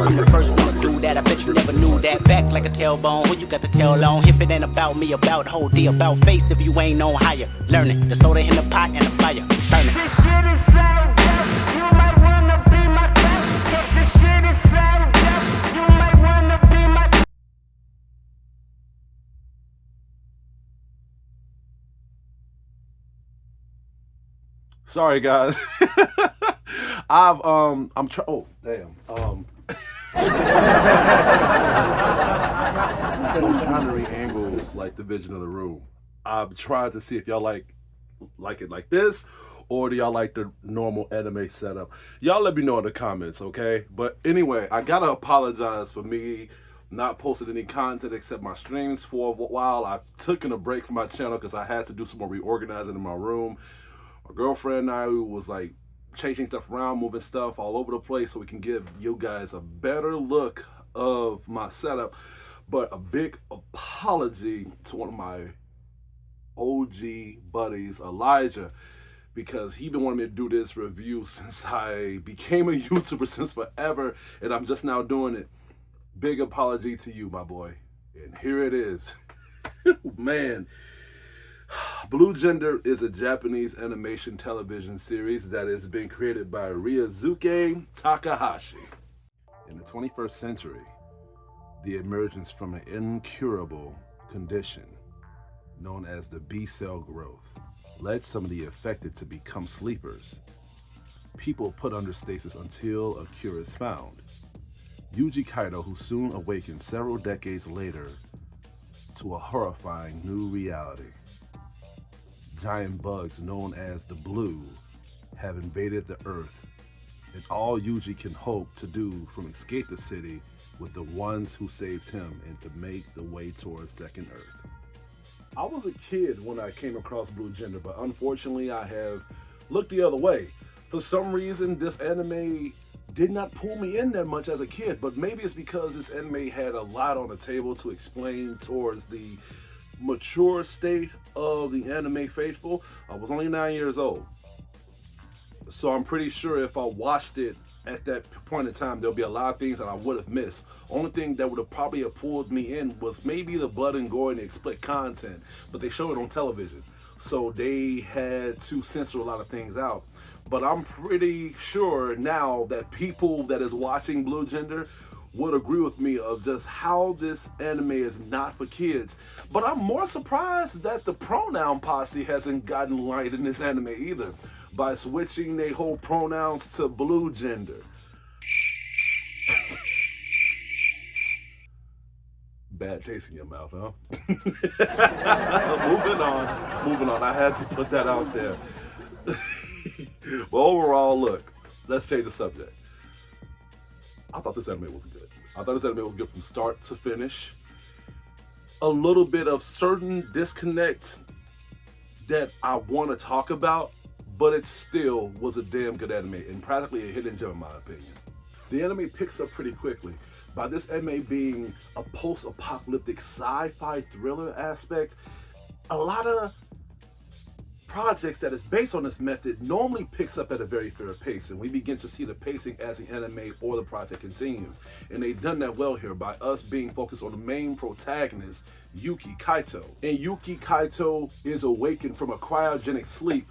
I'm the first one to do that. I bet you never knew that. Back like a tailbone. Who you got the tail on? If it ain't about me, about whole D, about face. If you ain't on higher, learn it. The soda in the pot and the fire, burn it. This shit is so dope. You might wanna be my guest. This shit is so dope. You might wanna be my. Sorry guys. I'm trying. Oh damn. I'm trying to re-angle like the vision of the room. I'm trying to see if y'all like it like this, or do y'all like the normal anime setup? Y'all let me know in the comments, okay? But anyway, I gotta apologize for me not posting any content except my streams for a while. I've taken a break from my channel because I had to do some more reorganizing in my room. My girlfriend and I was like changing stuff around, moving stuff all over the place so we can give you guys a better look of my setup. But a big apology to one of my OG buddies, Elijah, because he been wanting me to do this review since I became a YouTuber, since forever, and I'm just now doing it. Big apology to you, my boy. And here it is. Man. Blue Gender is a Japanese animation television series that has been created by Ryosuke Takahashi. In the 21st century, the emergence from an incurable condition known as the B-cell growth led some of the affected to become sleepers. People put under stasis until a cure is found. Yuji Kaito, who soon awakened several decades later to a horrifying new reality. Giant bugs known as the Blue have invaded the Earth, and all Yuji can hope to do from escape the city with the ones who saved him and to make the way towards Second Earth. I was a kid when I came across Blue Gender, but unfortunately I have looked the other way. For some reason, this anime did not pull me in that much as a kid, but maybe it's because this anime had a lot on the table to explain towards the mature state of the anime faithful. I was only 9 years old, so I'm pretty sure if I watched it at that point in time, there'll be a lot of things that I would have missed. Only thing that would have probably pulled me in was maybe the blood and gore and the explicit content, but they show it on television, so they had to censor a lot of things out. But I'm pretty sure now that people that is watching Blue Gender would agree with me of just how this anime is not for kids. But I'm more surprised that the pronoun posse hasn't gotten light in this anime either, by switching their whole pronouns to Blue Gender. Bad taste in your mouth, huh? Moving on. I had to put that out there. Well, overall, look, let's change the subject. I thought this anime was good. I thought this anime was good from start to finish. A little bit of certain disconnect that I want to talk about, but it still was a damn good anime and practically a hidden gem in my opinion. The anime picks up pretty quickly. By this anime being a post-apocalyptic sci-fi thriller aspect, a lot of projects that is based on this method normally picks up at a very fair pace, and we begin to see the pacing as the anime or the project continues. And they've done that well here by us being focused on the main protagonist, Yuki Kaito. And Yuki Kaito is awakened from a cryogenic sleep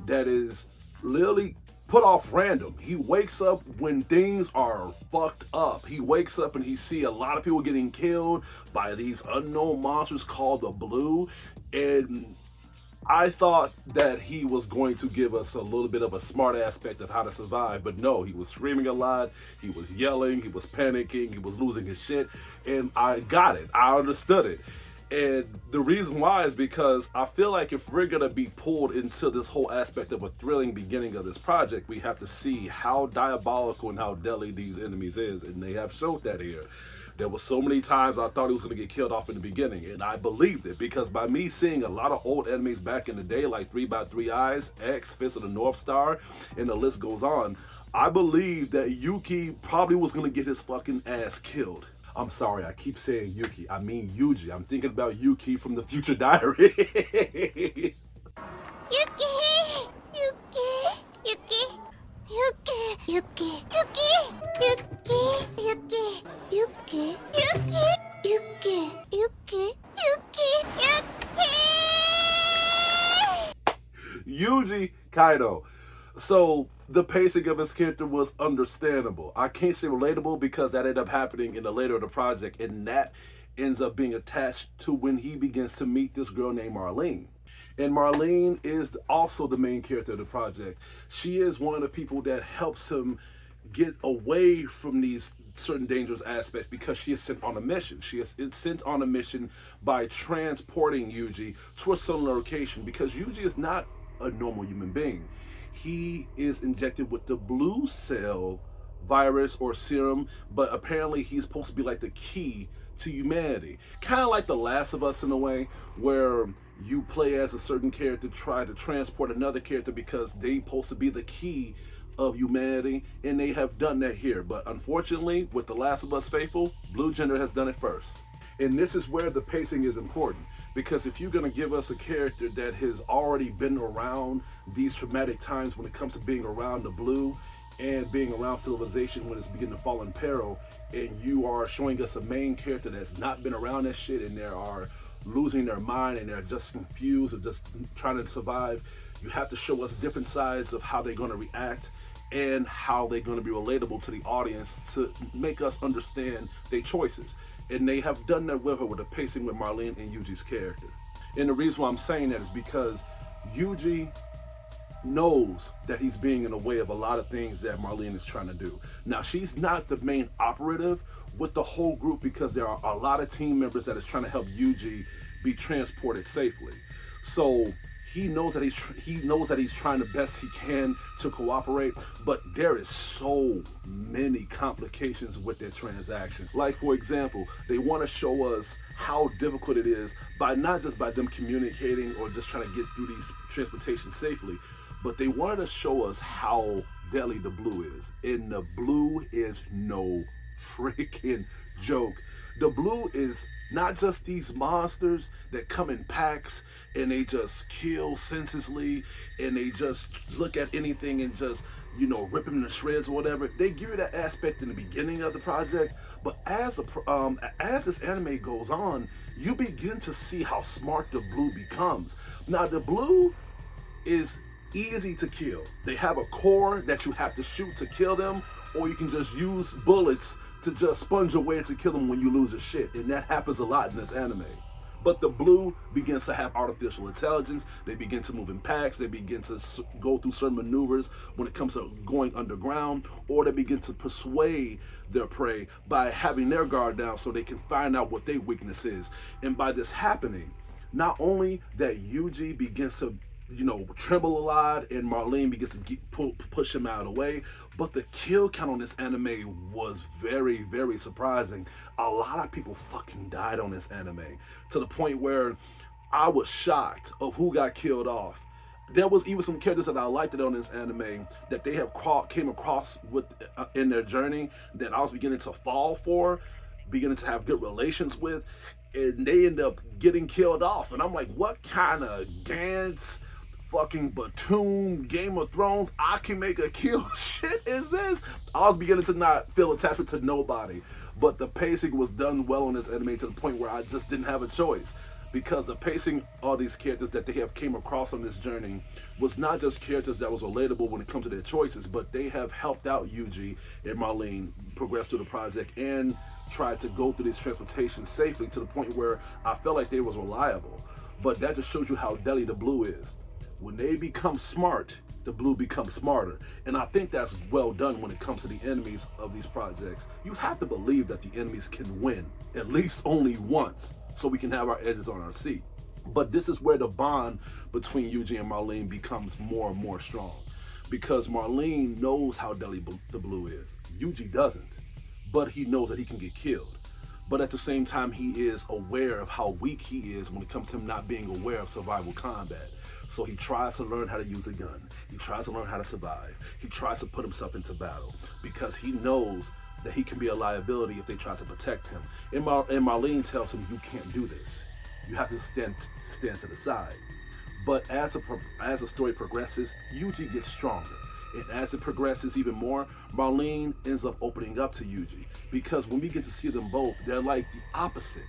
that is literally put off random. He wakes up when things are fucked up. He wakes up and he see a lot of people getting killed by these unknown monsters called the Blue, and I thought that he was going to give us a little bit of a smart aspect of how to survive, but no, he was screaming a lot, he was yelling, he was panicking, he was losing his shit, and I got it, I understood it. And the reason why is because I feel like if we're gonna be pulled into this whole aspect of a thrilling beginning of this project, we have to see how diabolical and how deadly these enemies is, and they have showed that here. There were so many times I thought he was going to get killed off in the beginning, and I believed it because by me seeing a lot of old enemies back in the day, like 3x3 Eyes, X, Fist of the North Star, and the list goes on, I believe that Yuki probably was going to get his fucking ass killed. I'm sorry, I keep saying Yuki. I mean Yuji. I'm thinking about Yuki from the Future Diary. Yuki! Yuji Kaido. So the pacing of his character was understandable. I can't say relatable because that ended up happening in the later of the project, and that ends up being attached to when he begins to meet this girl named Marlene. And Marlene is also the main character of the project. She is one of the people that helps him get away from these certain dangerous aspects because she is sent on a mission. She is sent on a mission by transporting Yuji to a certain location because Yuji is not a normal human being. He is injected with the blue cell virus or serum, but apparently he's supposed to be like the key to humanity. Kind of like The Last of Us in a way, where you play as a certain character, try to transport another character because they supposed to be the key of humanity, and they have done that here. But unfortunately, with The Last of Us faithful, Blue Gender has done it first. And this is where the pacing is important, because if you're going to give us a character that has already been around these traumatic times when it comes to being around the blue and being around civilization when it's beginning to fall in peril, and you are showing us a main character that's not been around that shit and they are losing their mind and they're just confused or just trying to survive, you have to show us different sides of how they're going to react and how they're going to be relatable to the audience to make us understand their choices. And they have done that with her with the pacing with Marlene and Yuji's character. And the reason why I'm saying that is because Yuji knows that he's being in the way of a lot of things that Marlene is trying to do. Now, she's not the main operative with the whole group because there are a lot of team members that is trying to help Yuji be transported safely. So he knows that he's trying the best he can to cooperate, but there is so many complications with their transaction. Like, for example, they want to show us how difficult it is by not just by them communicating or just trying to get through these transportations safely, but they wanted to show us how deadly the blue is. And the blue is no freaking joke. The blue is not just these monsters that come in packs and they just kill senselessly and they just look at anything and just, rip them to shreds or whatever. They give you that aspect in the beginning of the project, but as this anime goes on, you begin to see how smart the blue becomes. Now, the blue is easy to kill. They have a core that you have to shoot to kill them, or you can just use bullets to just sponge away to kill them when you lose your shit. And that happens a lot in this anime. But the blue begins to have artificial intelligence. They begin to move in packs. They begin to go through certain maneuvers when it comes to going underground, or they begin to persuade their prey by having their guard down so they can find out what their weakness is. And by this happening, not only that Yuji begins to tremble a lot and Marlene begins to push him out of the way, but the kill count on this anime was very, very surprising. A lot of people fucking died on this anime to the point where I was shocked of who got killed off. There was even some characters that I liked on this anime that they have came across with in their journey that I was beginning to fall for, beginning to have good relations with, and they end up getting killed off. And I'm like, what kind of dance fucking Batum Game of Thrones I can make a kill shit is this? I was beginning to not feel attachment to nobody, but the pacing was done well on this anime to the point where I just didn't have a choice, because the pacing of these characters that they have came across on this journey was not just characters that was relatable when it comes to their choices, but they have helped out Yuji and Marlene progress through the project and tried to go through this transportation safely to the point where I felt like they was reliable. But that just shows you how deadly the blue is. When they become smart, the blue becomes smarter. And I think that's well done when it comes to the enemies of these projects. You have to believe that the enemies can win, at least only once, so we can have our edges on our seat. But this is where the bond between Yuji and Marlene becomes more and more strong, because Marlene knows how deadly the blue is. Yuji doesn't, but he knows that he can get killed. But at the same time, he is aware of how weak he is when it comes to him not being aware of survival combat. So he tries to learn how to use a gun. He tries to learn how to survive. He tries to put himself into battle because he knows that he can be a liability if they try to protect him. And Marlene tells him, you can't do this. You have to stand to the side. But as the story progresses, Yuji gets stronger. And as it progresses even more, Marlene ends up opening up to Yuji, because when we get to see them both, they're like the opposite.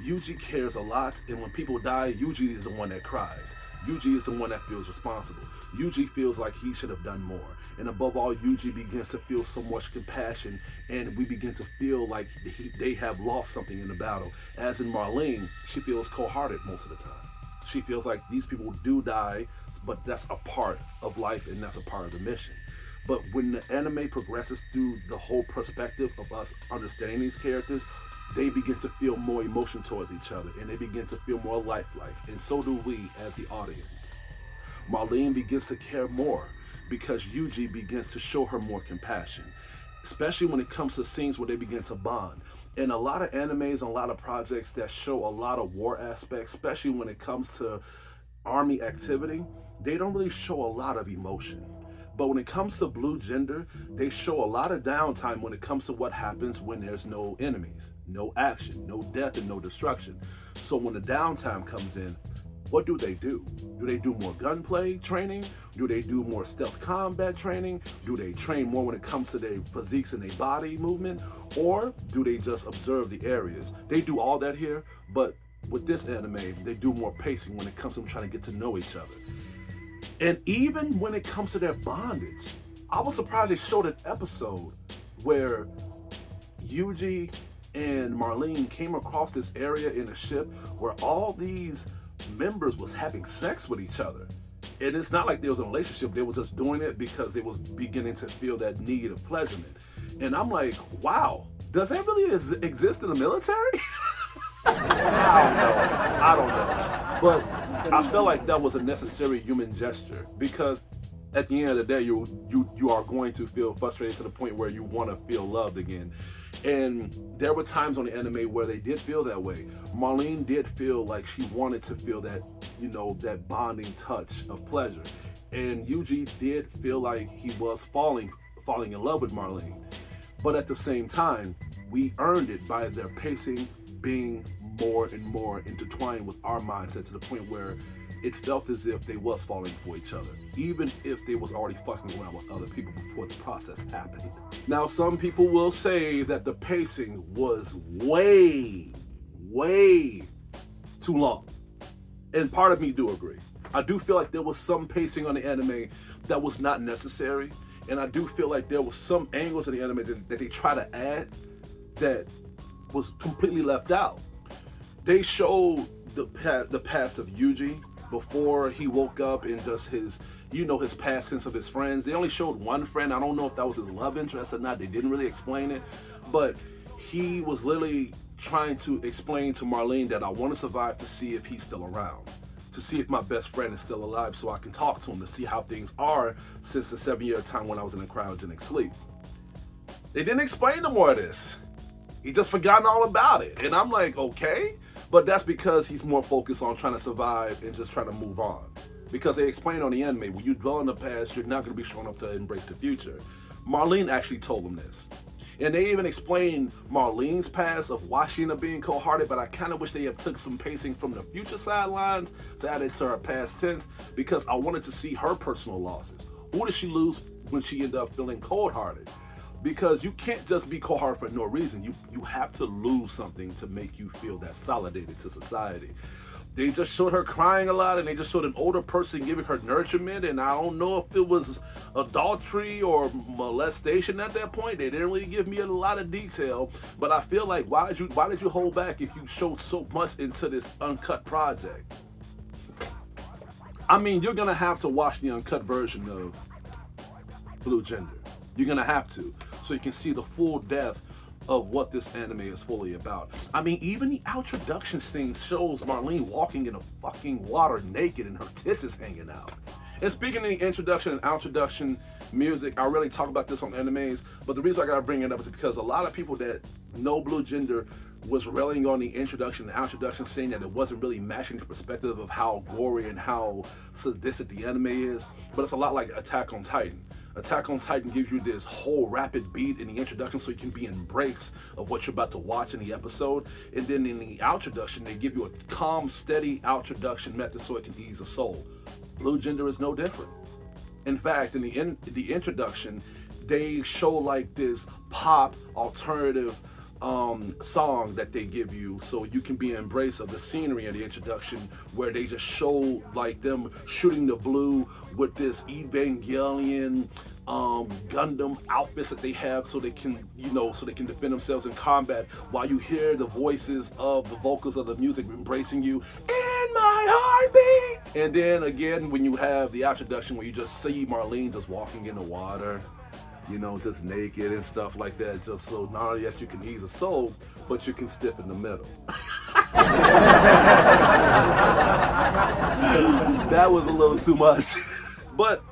Yuji cares a lot, and when people die, Yuji is the one that cries. Yuji is the one that feels responsible. Yuji feels like he should have done more. And above all, Yuji begins to feel so much compassion, and we begin to feel like they have lost something in the battle. As in Marlene, she feels cold-hearted most of the time. She feels like these people do die, but that's a part of life and that's a part of the mission. But when the anime progresses through the whole perspective of us understanding these characters, they begin to feel more emotion towards each other, and they begin to feel more lifelike, and so do we as the audience. Marlene begins to care more because Yuji begins to show her more compassion, especially when it comes to scenes where they begin to bond. In a lot of animes and a lot of projects that show a lot of war aspects, especially when it comes to army activity, they don't really show a lot of emotion. But when it comes to Blue Gender, they show a lot of downtime when it comes to what happens when there's no enemies, no action, no death, and no destruction. So when the downtime comes in, what do? Do they do more gunplay training? Do they do more stealth combat training? Do they train more when it comes to their physiques and their body movement? Or do they just observe the areas? They do all that here, but with this anime, they do more pacing when it comes to them trying to get to know each other. And even when it comes to their bondage, I was surprised they showed an episode where Yuji and Marlene came across this area in a ship where all these members was having sex with each other. And it's not like there was a relationship, they were just doing it because they was beginning to feel that need of pleasurement. And I'm like, wow, does that really exist in the military? I don't know. But I felt like that was a necessary human gesture, because at the end of the day, you are going to feel frustrated to the point where you want to feel loved again. And there were times on the anime where they did feel that way. Marlene did feel like she wanted to feel that, that bonding touch of pleasure. And Yuji did feel like he was falling in love with Marlene. But at the same time, we earned it by their pacing being more and more intertwined with our mindset, to the point where it felt as if they was falling for each other, even if they was already fucking around with other people before the process happened. Now, some people will say that the pacing was way too long. And part of me do agree. I do feel like there was some pacing on the anime that was not necessary. And I do feel like there was some angles of the anime that they try to add that was completely left out. They showed the past of Yuji before he woke up and just his past tense of his friends. They only showed one friend. I don't know if that was his love interest or not. They didn't really explain it. But he was literally trying to explain to Marlene that I want to survive to see if he's still around, to see if my best friend is still alive so I can talk to him, to see how things are since the 7-year time when I was in a cryogenic sleep. They didn't explain no more of this. He just forgotten all about it. And I'm like, okay. But that's because he's more focused on trying to survive and just trying to move on. Because they explain on the anime, when you dwell in the past, you're not going to be strong enough to embrace the future. Marlene actually told him this. And they even explained Marlene's past of why she ended up being cold-hearted, but I kind of wish they had took some pacing from the future sidelines to add it to her past tense, because I wanted to see her personal losses. Who did she lose when she ended up feeling cold-hearted? Because you can't just be cold-hearted for no reason. You have to lose something to make you feel that solidated to society. They just showed her crying a lot, and they just showed an older person giving her nourishment, and I don't know if it was adultery or molestation at that point. They didn't really give me a lot of detail, but I feel like why did you hold back if you showed so much into this uncut project? I mean, you're gonna have to watch the uncut version of Blue Gender. You're gonna have to, so you can see the full depth of what this anime is fully about. I mean, even the introduction scene shows Marlene walking in the fucking water naked and her tits is hanging out. And speaking of the introduction and outtroduction music, I really talk about this on animes, but the reason I gotta bring it up is because a lot of people that know Blue Gender was railing on the introduction and outtroduction, saying that it wasn't really matching the perspective of how gory and how sadistic the anime is. But it's a lot like Attack on Titan. Attack on Titan gives you this whole rapid beat in the introduction so you can be embraced of what you're about to watch in the episode. And then in the introduction, they give you a calm, steady introduction method so it can ease the soul. Blue Gender is no different. In fact, in the introduction, they show like this pop alternative song that they give you so you can be embraced of the scenery and the introduction, where they just show like them shooting the blue with this Evangelion Gundam outfits that they have, so they can, you know, so they can defend themselves in combat, while you hear the voices of the vocals of the music embracing you in my heartbeat. And then again, when you have the introduction where you just see Marlene just walking in the water, you know, just naked and stuff like that, just so not only that you can ease a soul, but you can stiff in the middle. That was a little too much. But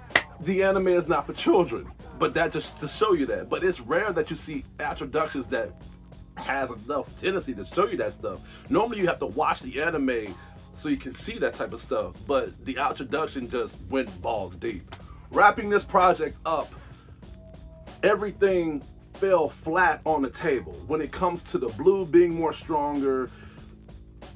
the anime is not for children. But that just to show you that. But it's rare that you see introductions that has enough tendency to show you that stuff. Normally you have to watch the anime so you can see that type of stuff. But the introduction just went balls deep. Wrapping this project up, everything fell flat on the table. When it comes to the blue being more stronger,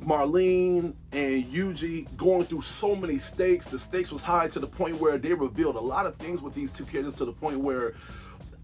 Marlene and Yuji going through so many stakes. The stakes was high to the point where they revealed a lot of things with these two characters, to the point where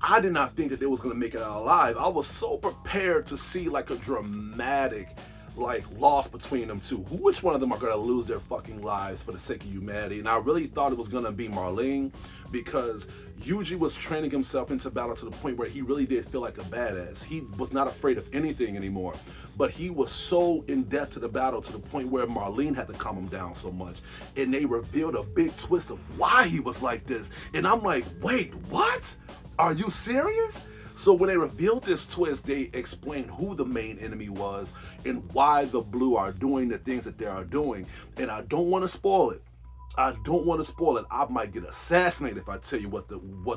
I did not think that they was gonna make it out alive. I was so prepared to see like a dramatic like loss between them two. Which one of them are gonna lose their fucking lives for the sake of humanity? And I really thought it was gonna be Marlene, because Yuji was training himself into battle to the point where he really did feel like a badass. He was not afraid of anything anymore, but he was so in depth to the battle to the point where Marlene had to calm him down so much. And they revealed a big twist of why he was like this. And I'm like, wait, what? Are you serious? So when they revealed this twist, they explained who the main enemy was and why the blue are doing the things that they are doing. And I don't want to spoil it. I don't want to spoil it. I might get assassinated if I tell you what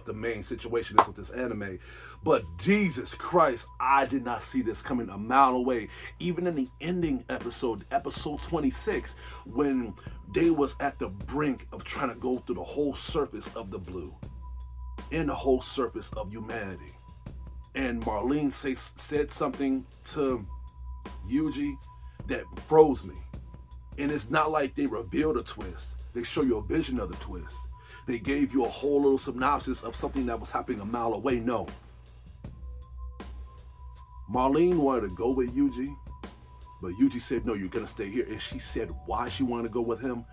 the main situation is with this anime. But Jesus Christ, I did not see this coming a mile away. Even in the ending episode, episode 26, when they was at the brink of trying to go through the whole surface of the blue and the whole surface of humanity. And Marlene said something to Yuji that froze me. And it's not like they revealed a twist. They show you a vision of the twist. They gave you a whole little synopsis of something that was happening a mile away. No. Marlene wanted to go with Yuji, but Yuji said, no, you're gonna stay here. And she said why she wanted to go with him.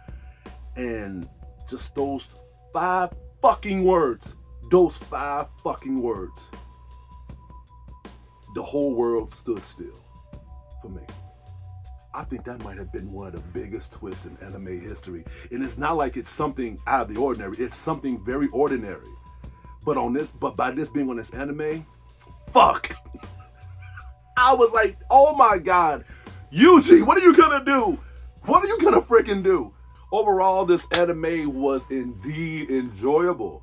And just those 5 fucking words, the whole world stood still for me. I think that might have been one of the biggest twists in anime history. And it's not like it's something out of the ordinary. It's something very ordinary. But by this being on this anime, fuck. I was like, oh my God, Yuji, what are you gonna do? What are you gonna freaking do? Overall, this anime was indeed enjoyable.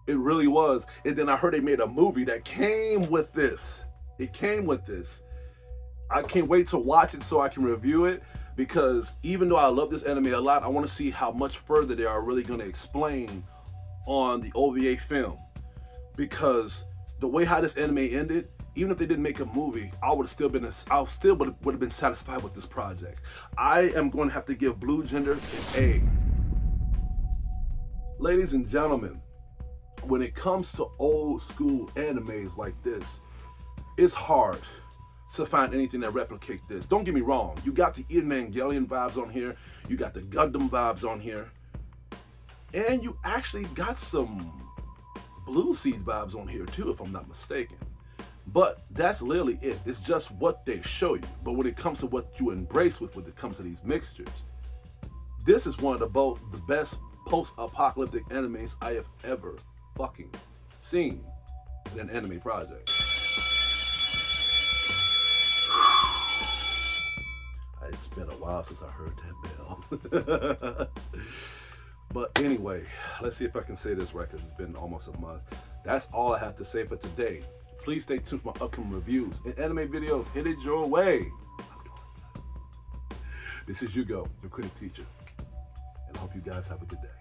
It really was. And then I heard they made a movie that came with this. It came with this. I can't wait to watch it so I can review it, because even though I love this anime a lot, I want to see how much further they are really going to explain on the OVA film. Because the way how this anime ended, even if they didn't make a movie, I would have been satisfied with this project. I am going to have to give Blue Gender an A. Ladies and gentlemen, when it comes to old school animes like this, it's hard to find anything that replicate this. Don't get me wrong, you got the Evangelion vibes on here, you got the Gundam vibes on here, and you actually got some Blue Seed vibes on here too, if I'm not mistaken. But that's literally it. It's just what they show you. But when it comes to what you embrace with when it comes to these mixtures, this is one of the best post-apocalyptic animes I have ever fucking seen in an anime project. It's been a while since I heard that bell. But anyway, let's see if I can say this right, because it's been almost a month. That's all I have to say for today. Please stay tuned for my upcoming reviews and anime videos headed your way. This is Hugo, your critic teacher, and I hope you guys have a good day.